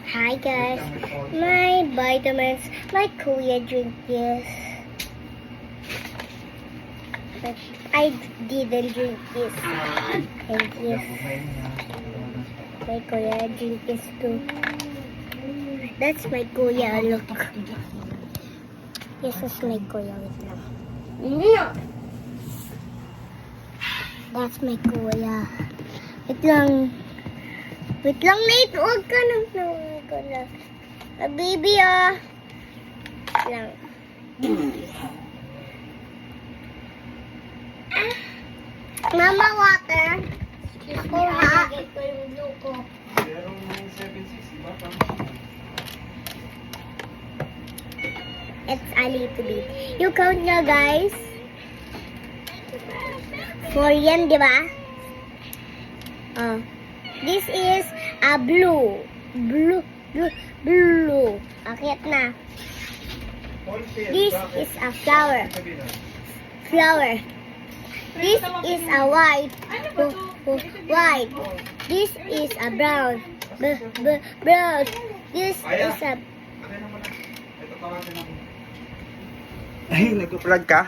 Hi guys, my vitamins, my kuya drink this. But I didn't drink this. And yes, my kuya drink this too. That's my kuya, look. Yes, that's my kuya, wait lang. That's my kuya. Wait lang. Wait lang, Nate. Huwag ka nang ko na. Baby, ah. Wait lang. Mama, water. Ako, ha? Ito yung blue ko. Merong 760 ba? It's a little bit. You count nyo, guys. 4 yan, di ba? Oh. This is a blue. Blue. Akit na. This is a flower. This is a white. White. This is a brown. Brown. This is a... Ay, nag-vlog ka?